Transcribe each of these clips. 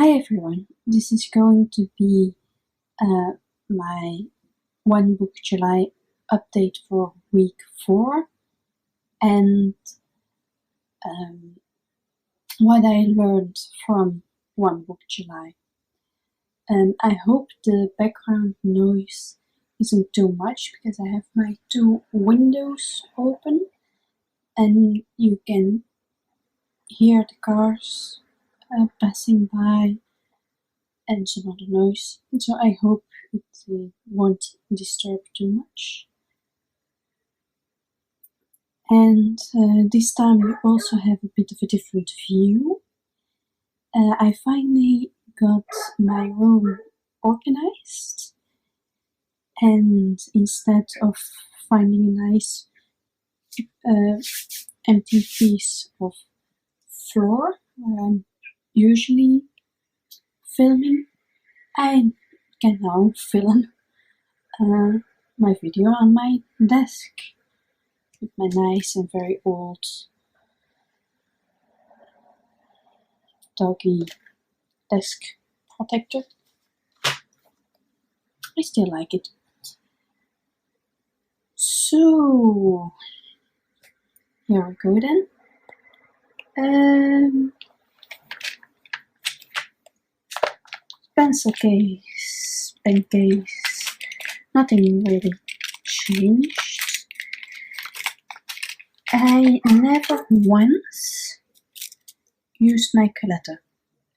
Hi everyone, this is going to be my One Book July update for week 4 and what I learned from One Book July. I hope the background noise isn't too much because I have my 2 windows open and you can hear the cars passing by and some other noise, so I hope it won't disturb too much. And this time we also have a bit of a different view. I finally got my room organized, and instead of finding a nice empty piece of floor where I'm usually filming, I can now film my video on my desk with my nice and very old doggy desk protector. I still like it. So here we go then. Pencil case, pen case, nothing really changed. I never once used my collector,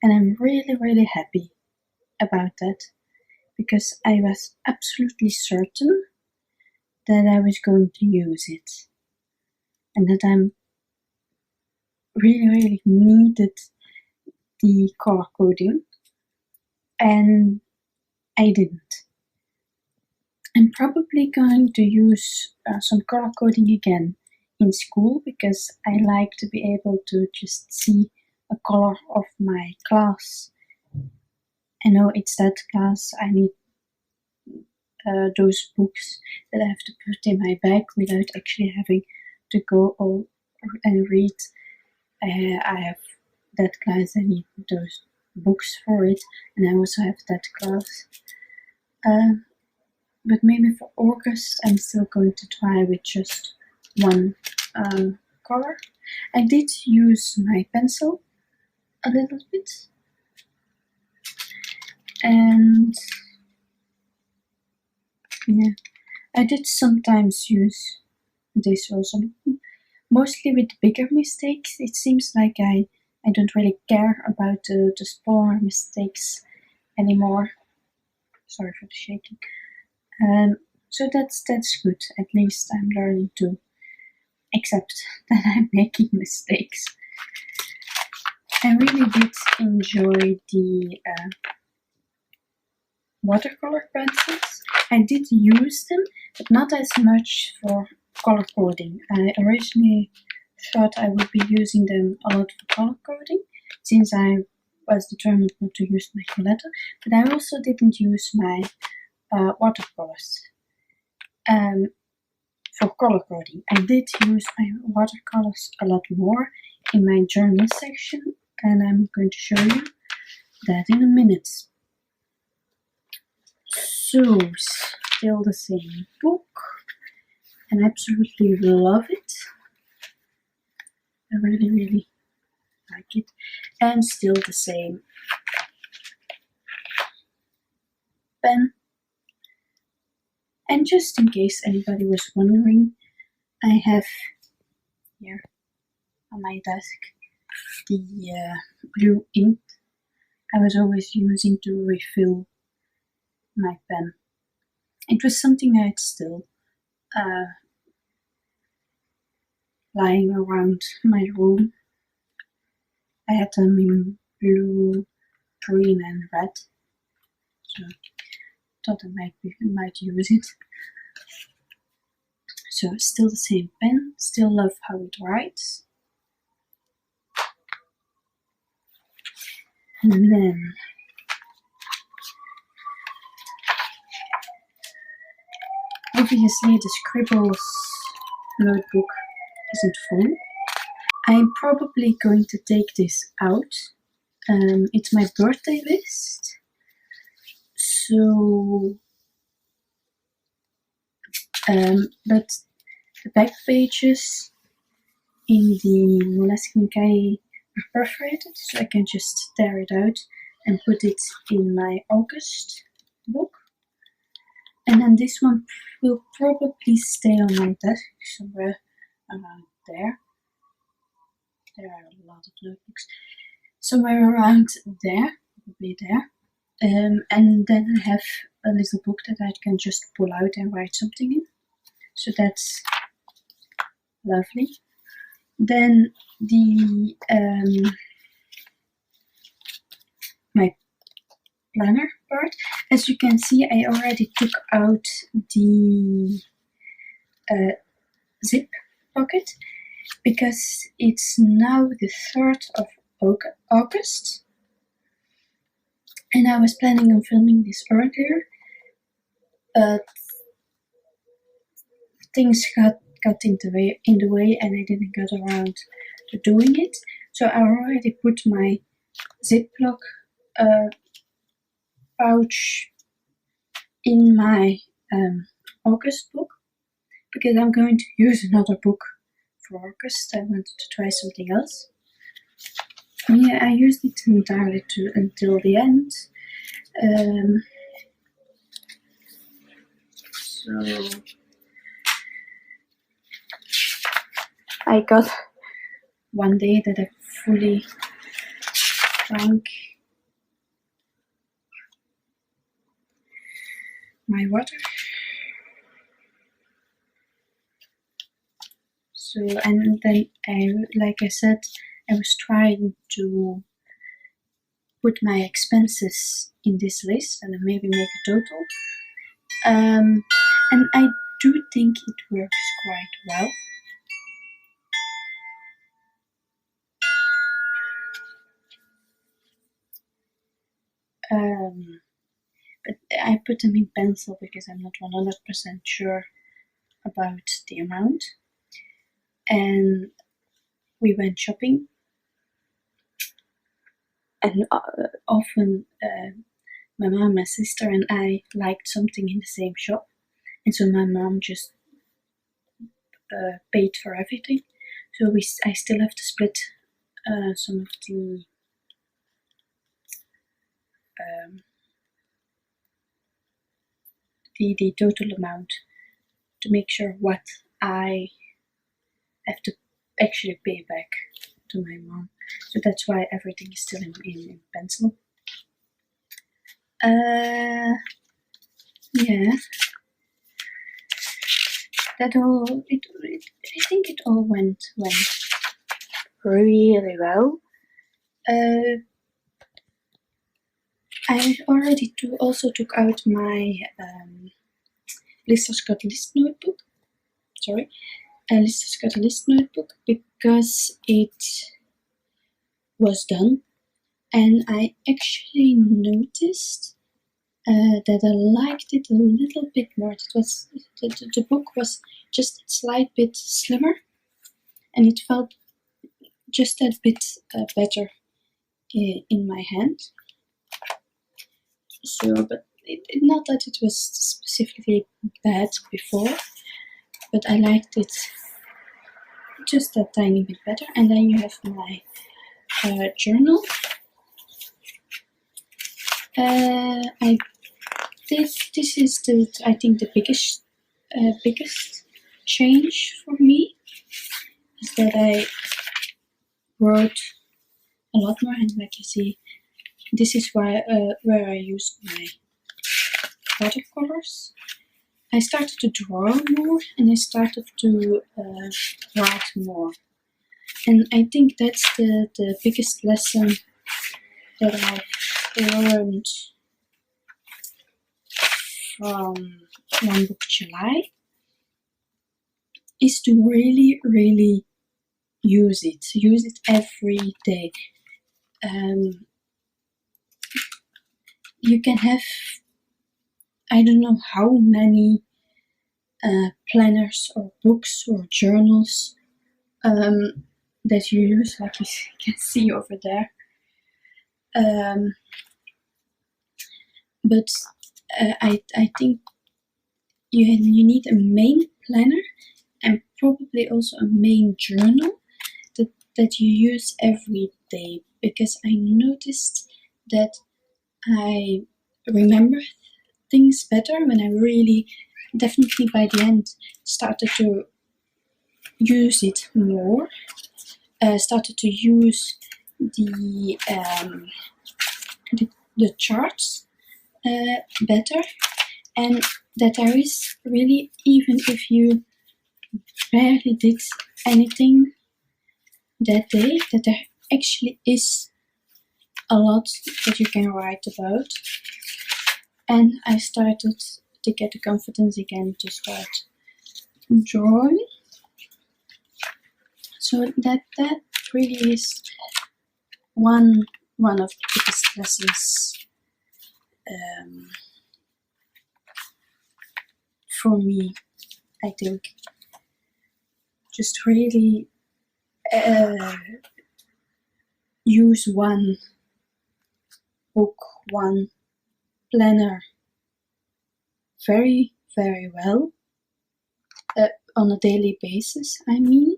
and I'm really happy about that, because I was absolutely certain that I was going to use it, and that I'm really needed the color coding, and I didn't. I'm probably going to use some color coding again in school, because I like to be able to just see a color of my class. I know it's that class, I need those books that I have to put in my bag without actually having to go and read. I have that class, I need those books for it, and I also have that class. But maybe for August I'm still going to try with just one color. I did use my pencil a little bit, and yeah, I did sometimes use this also. Mostly with bigger mistakes. It seems like I don't really care about the smaller mistakes anymore. Sorry for the shaking. So that's good. At least I'm learning to accept that I'm making mistakes. I really did enjoy the watercolor pencils. I did use them, but not as much for color coding. I originally thought I would be using them a lot for color coding, since I was determined not to use my palette, but I also didn't use my watercolors for color coding. I did use my watercolors a lot more in my journal section, and I'm going to show you that in a minute. So, still the same book, and I absolutely love it. I really like it, and still the same pen. And just in case anybody was wondering, I have here on my desk the blue ink I was always using to refill my pen. It was something I had still lying around my room. I had them in blue, green and red, so I thought I might use it. So still the same pen, still love how it writes. And then obviously the Scribbles notebook isn't full. I'm probably going to take this out It's my birthday list. So, but the back pages in the Moleskine Kai are perforated, so I can just tear it out and put it in my August book. And then this one will probably stay on my desk somewhere around there. There are a lot of notebooks. Somewhere around there, probably there. And then I have a little book that I can just pull out and write something in. So that's lovely. Then the my planner part. As you can see, I already took out the zip pocket because it's now the 3rd of August, and I was planning on filming this earlier, but things got in the way and I didn't get around to doing it. So I already put my Ziploc pouch in my August book because I'm going to use another book for August. I wanted to try something else. Yeah, I used it entirely until the end. So I got one day that I fully drank my water. So, and then like I said, I was trying to put my expenses in this list and then maybe make a total. And I do think it works quite well. But I put them in pencil because I'm not 100% sure about the amount. And we went shopping. And often my mom, my sister, and I liked something in the same shop. And so my mom just paid for everything. So I still have to split some of the total amount to make sure what I have to actually pay back to my mom. So that's why everything is still in pencil. Yeah. That all, I think it all went really well. I already also took out my Lister's Got List notebook. Lister's Got List notebook because it was done, and I actually noticed that I liked it a little bit more. It was the book was just a slight bit slimmer, and it felt just a bit better in my hand. So, but not that it was specifically bad before, but I liked it just a tiny bit better. And then you have my journal. This is I think the biggest change for me is that I wrote a lot more, and like you see, this is where I used my watercolors. I started to draw more and I started to write more, and I think that's the biggest lesson that I've learned from One Book July is to really use it every day. You can have, I don't know how many planners or books or journals that you use, like you can see over there. But I think you need a main planner and probably also a main journal that you use every day, because I noticed that I remember things better when I really, definitely by the end, started to use it more. Started to use the the charts better, and that there is really, even if you barely did anything that day, that there actually is a lot that you can write about. And I started to get the confidence again to start drawing. So that really is one of the biggest lessons for me, I think. Just really use one book, one planner very, very well on a daily basis, I mean.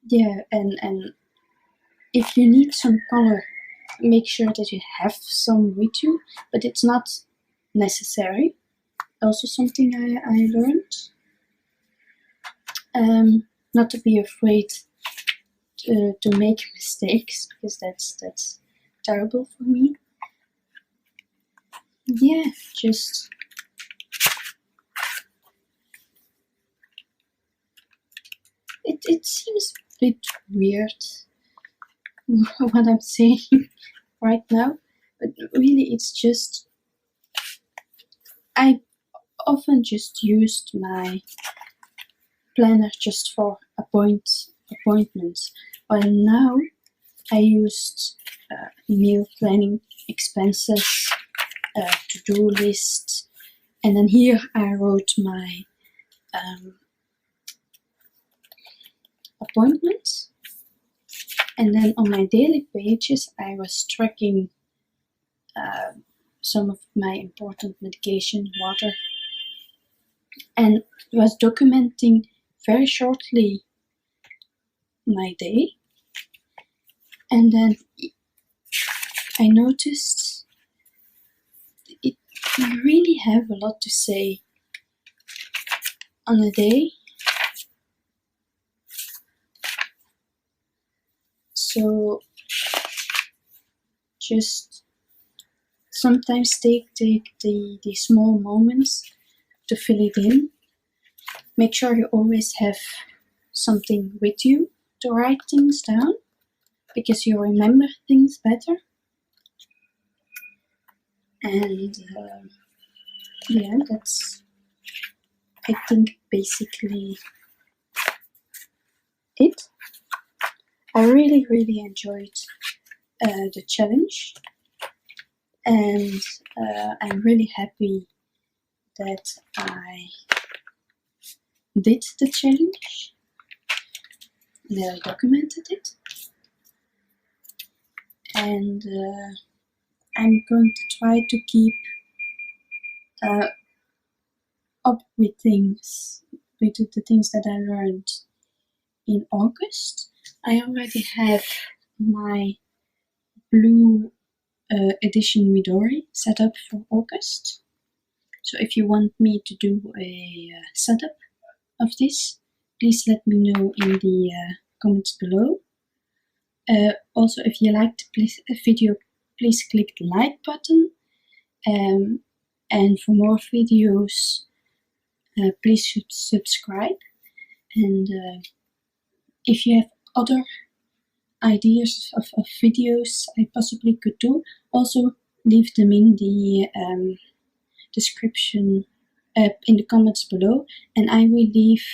Yeah, and if you need some color, make sure that you have some with you, but it's not necessary. Also something I learned. Not to be afraid to make mistakes, because that's terrible for me. Yeah, just it seems a bit weird what I'm saying right now, but really it's just, I often just used my planner just for appointments, while now I used meal planning, expenses, to-do list, and then here I wrote my appointments, and then on my daily pages I was tracking some of my important medication, water, and was documenting very shortly my day. And then I noticed you really have a lot to say on a day. So just sometimes take the small moments to fill it in. Make sure you always have something with you to write things down, because you remember things better. And yeah, that's, I think, basically it. I really, really enjoyed the challenge, and I'm really happy that I did the challenge, that I documented it, and I'm going to try to keep up with things, with the things that I learned in August. I already have my blue edition Midori set up for August. So if you want me to do a setup of this, please let me know in the comments below. Also, if you liked the video, please click the like button. And for more videos, please subscribe. And if you have other ideas of videos I possibly could do, also leave them in the description, in the comments below, and I will leave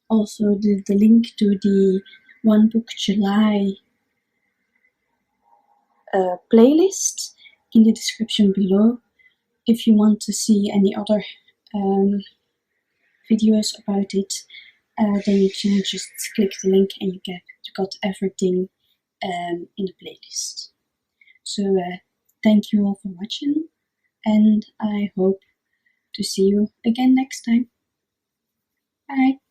also the link to the One Book July playlist in the description below, if you want to see any other videos about it. then you can just click the link and you got everything in the playlist. So thank you all for watching, and I hope to see you again next time. Bye!